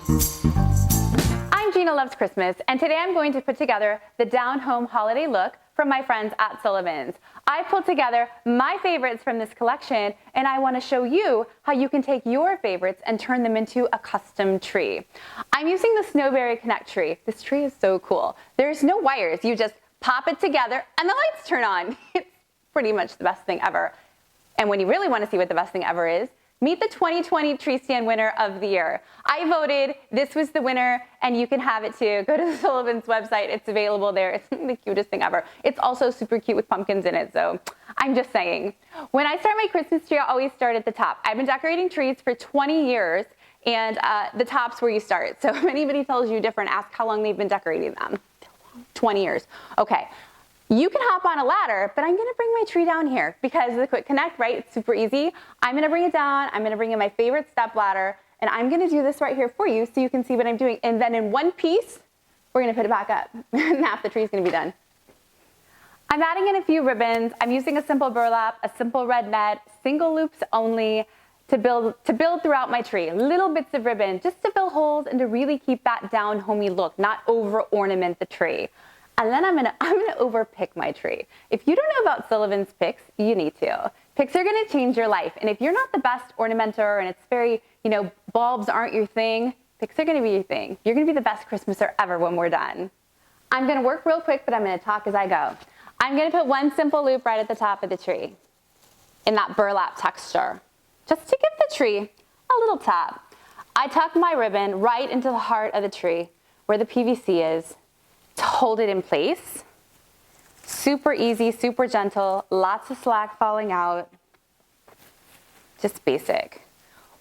I'm Jeanna Loves Christmas, and today I'm going to put together the down-home holiday look from my friends at Sullivan's. I pulled together my favorites from this collection, and I want to show you how you can take your favorites and turn them into a custom tree. I'm using the Snowberry Connect tree. This tree is so cool. There's no wires. You just pop it together and the lights turn on. It's pretty much the best thing ever. And when you really want to see what the best thing ever is, meet the 2020 Tree Stand winner of the year. I voted, this was the winner, and you can have it too. Go to the Sullivan's website, it's available there. It's the cutest thing ever. It's also super cute with pumpkins in it, so I'm just saying. When I start my Christmas tree, I always start at the top. I've been decorating trees for 20 years, and the top's where you start. So if anybody tells you different, ask how long they've been decorating them. 20 years. Okay. You can hop on a ladder, but I'm gonna bring my tree down here because of the quick connect, right? It's super easy. I'm gonna bring it down, I'm gonna bring in my favorite step ladder, and I'm gonna do this right here for you so you can see what I'm doing. And then in one piece, we're gonna put it back up. And half the tree's gonna be done. I'm adding in a few ribbons. I'm using a simple burlap, a simple red net, single loops only to build throughout my tree. Little bits of ribbon just to fill holes and to really keep that down homey look, not over ornament the tree. And then I'm gonna overpick my tree. If you don't know about Sullivan's picks, you need to. Picks are gonna change your life. And if you're not the best ornamenter and it's very, bulbs aren't your thing, picks are gonna be your thing. You're gonna be the best Christmaser ever when we're done. I'm gonna work real quick, but I'm gonna talk as I go. I'm gonna put one simple loop right at the top of the tree in that burlap texture, just to give the tree a little tap. I tuck my ribbon right into the heart of the tree where the PVC is, to hold it in place. Super easy, super gentle, lots of slack falling out. Just basic.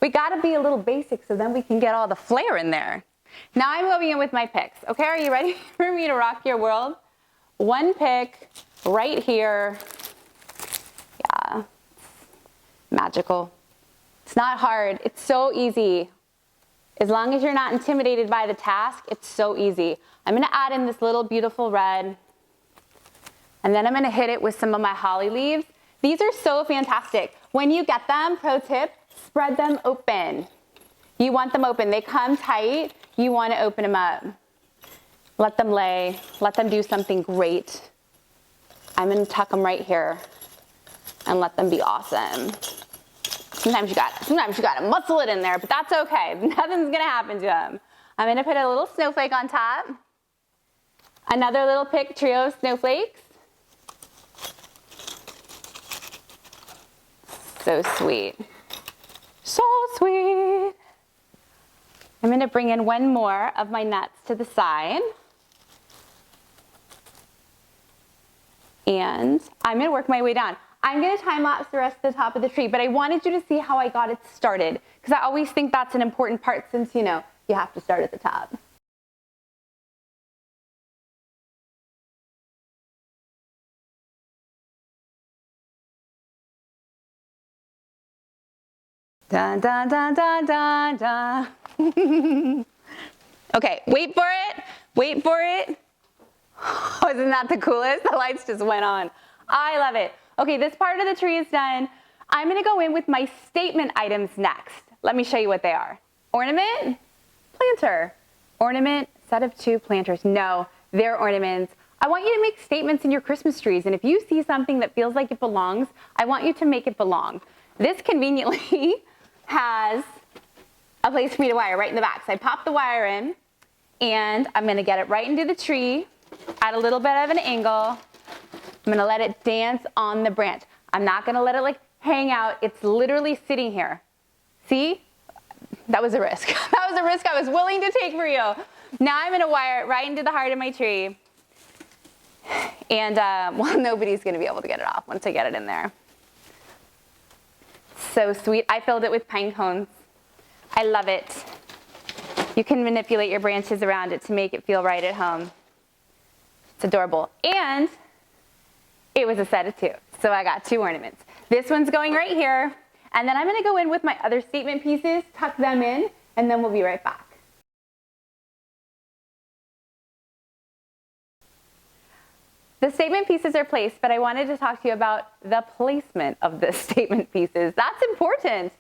We gotta be a little basic so then we can get all the flair in there. Now I'm going in with my picks. Okay, are you ready for me to rock your world? One pick right here. Yeah, magical. It's not hard, it's so easy. As long as you're not intimidated by the task, it's so easy. I'm gonna add in this little beautiful red, and then I'm gonna hit it with some of my holly leaves. These are so fantastic. When you get them, pro tip, spread them open. You want them open. They come tight, you wanna open them up. Let them lay, let them do something great. I'm gonna tuck them right here and let them be awesome. Sometimes you gotta muscle it in there, but that's okay. Nothing's gonna happen to them. I'm gonna put a little snowflake on top. Another little pick trio of snowflakes. So sweet. So sweet. I'm gonna bring in one more of my nuts to the side. And I'm gonna work my way down. I'm gonna time lapse the rest of the top of the tree, but I wanted you to see how I got it started, because I always think that's an important part since, you have to start at the top. Dun, dun, dun, dun, dun, dun. Okay, wait for it, wait for it. Oh, isn't that the coolest? The lights just went on. I love it. Okay, this part of the tree is done. I'm gonna go in with my statement items next. Let me show you what they are. Ornament, planter. Ornament, set of 2 planters. No, they're ornaments. I want you to make statements in your Christmas trees, and if you see something that feels like it belongs, I want you to make it belong. This conveniently has a place for me to wire right in the back. So I pop the wire in, and I'm gonna get it right into the tree at a little bit of an angle. I'm gonna let it dance on the branch. I'm not gonna let it hang out. It's literally sitting here. See? That was a risk. That was a risk I was willing to take for you. Now I'm gonna wire it right into the heart of my tree. And well, nobody's gonna be able to get it off once I get it in there. So sweet. I filled it with pine cones. I love it. You can manipulate your branches around it to make it feel right at home. It's adorable. And it was a set of 2. So I got 2 ornaments. This one's going right here. And then I'm gonna go in with my other statement pieces, tuck them in, and then we'll be right back. The statement pieces are placed, but I wanted to talk to you about the placement of the statement pieces. That's important.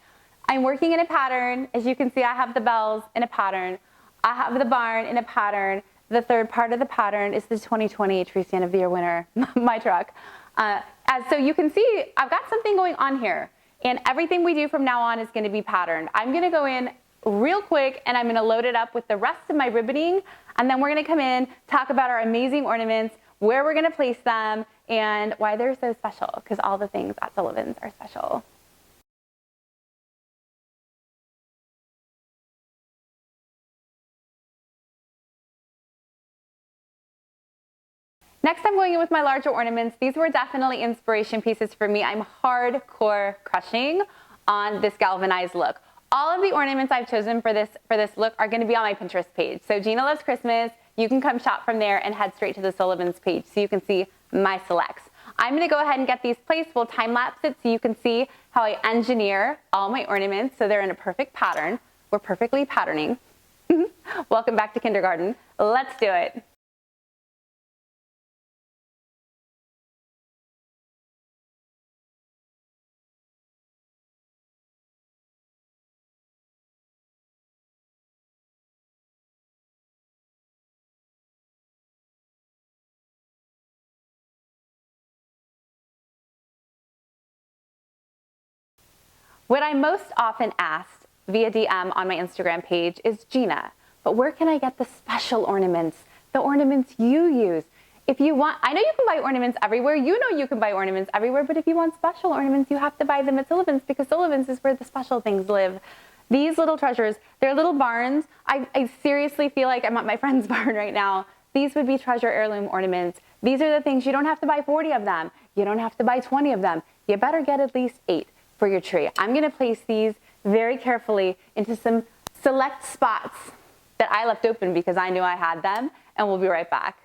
I'm working in a pattern. As you can see, I have the bells in a pattern. I have the barn in a pattern. The third part of the pattern is the 2020 Tree Stand of the Year winner, my truck. So you can see, I've got something going on here. And everything we do from now on is going to be patterned. I'm going to go in real quick and I'm going to load it up with the rest of my ribboning. And then we're going to come in, talk about our amazing ornaments, where we're going to place them, and why they're so special, because all the things at Sullivan's are special. Next, I'm going in with my larger ornaments. These were definitely inspiration pieces for me. I'm hardcore crushing on this galvanized look. All of the ornaments I've chosen for this look are going to be on my Pinterest page. So Jeanna Loves Christmas. You can come shop from there and head straight to the Sullivan's page so you can see my selects. I'm going to go ahead and get these placed. We'll time lapse it so you can see how I engineer all my ornaments so they're in a perfect pattern. We're perfectly patterning. Welcome back to kindergarten. Let's do it. What I'm most often asked via DM on my Instagram page is, Jeanna, but where can I get the special ornaments, the ornaments you use? If you want, I know you can buy ornaments everywhere. You know you can buy ornaments everywhere, but if you want special ornaments, you have to buy them at Sullivan's, because Sullivan's is where the special things live. These little treasures, they're little barns. I seriously feel like I'm at my friend's barn right now. These would be treasure heirloom ornaments. These are the things, you don't have to buy 40 of them. You don't have to buy 20 of them. You better get at least 8 for your tree. I'm going to place these very carefully into some select spots that I left open because I knew I had them, and we'll be right back.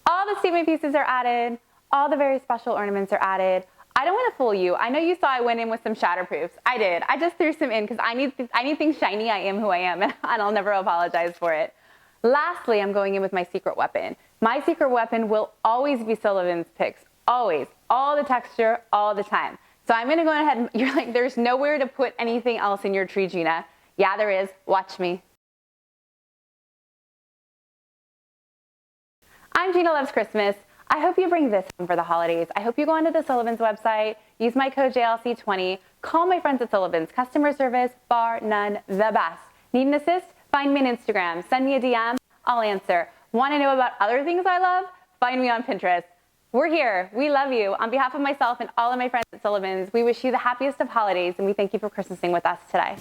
All the statement pieces are added. All the very special ornaments are added. I don't want to fool you. I know you saw I went in with some shatterproofs. I did. I just threw some in because I need things shiny. I am who I am, and I'll never apologize for it. Lastly, I'm going in with my secret weapon. My secret weapon will always be Sullivan's picks. Always. All the texture, all the time. So I'm going to go ahead and, you're like, there's nowhere to put anything else in your tree, Jeanna. Yeah, there is. Watch me. I'm Jeanna Loves Christmas. I hope you bring this home for the holidays. I hope you go onto the Sullivan's website, use my code JLC20, call my friends at Sullivan's. Customer service, bar none, the best. Need an assist? Find me on Instagram. Send me a DM. I'll answer. Want to know about other things I love? Find me on Pinterest. We're here. We love you. On behalf of myself and all of my friends at Sullivan's, we wish you the happiest of holidays, and we thank you for Christmasing with us today.